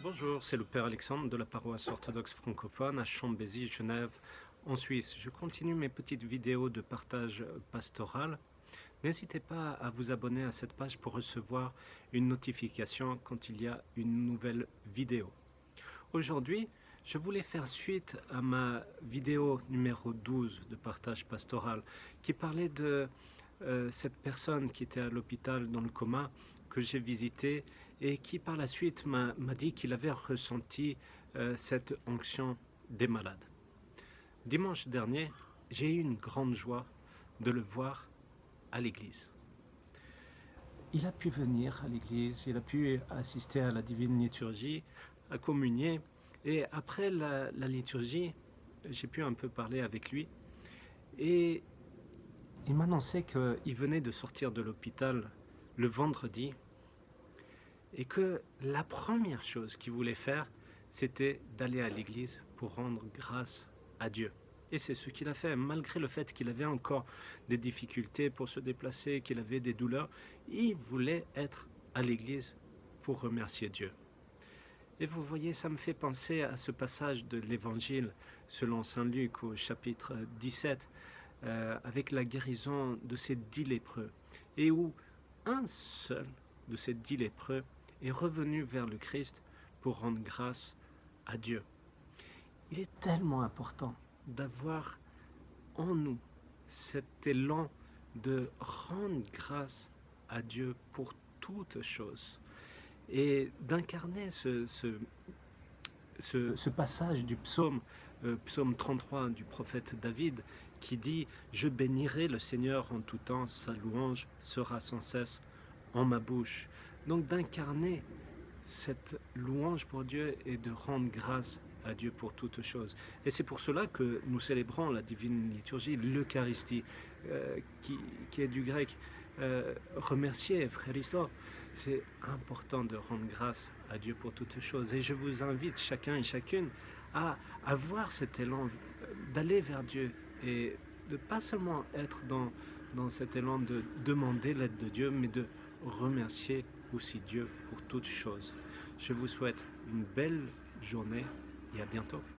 Bonjour, c'est le Père Alexandre de la paroisse orthodoxe francophone à Chambézy, Genève, en Suisse. Je continue mes petites vidéos de partage pastoral. N'hésitez pas à vous abonner à cette page pour recevoir une notification quand il y a une nouvelle vidéo. Aujourd'hui, je voulais faire suite à ma vidéo numéro 12 de partage pastoral qui parlait de cette personne qui était à l'hôpital dans le coma que j'ai visité et qui par la suite m'a dit qu'il avait ressenti cette onction des malades. Dimanche dernier, j'ai eu une grande joie de le voir à l'église. Il a pu venir à l'église, il a pu assister à la divine liturgie, à communier, et après la liturgie, j'ai pu un peu parler avec lui, et il m'annonçait qu'il venait de sortir de l'hôpital le vendredi, et que la première chose qu'il voulait faire, c'était d'aller à l'église pour rendre grâce à Dieu. Et c'est ce qu'il a fait, malgré le fait qu'il avait encore des difficultés pour se déplacer, qu'il avait des douleurs, il voulait être à l'église pour remercier Dieu. Et vous voyez, ça me fait penser à ce passage de l'Évangile selon Saint Luc au chapitre 17, avec la guérison de ces 10 lépreux, et où un seul de ces 10 lépreux est revenu vers le Christ pour rendre grâce à Dieu. Il est tellement important d'avoir en nous cet élan de rendre grâce à Dieu pour toutes choses et d'incarner ce passage du psaume 33 du prophète David qui dit « Je bénirai le Seigneur en tout temps, sa louange sera sans cesse en ma bouche ». Donc d'incarner cette louange pour Dieu et de rendre grâce à Dieu pour toutes choses. Et c'est pour cela que nous célébrons la divine liturgie, l'Eucharistie, qui est du grec remercier, fréristo. C'est important de rendre grâce à Dieu pour toutes choses. Et je vous invite chacun et chacune à avoir cet élan d'aller vers Dieu et de pas seulement être dans cet élan de demander l'aide de Dieu, mais de remercier aussi Dieu pour toutes choses. Je vous souhaite une belle journée et à bientôt.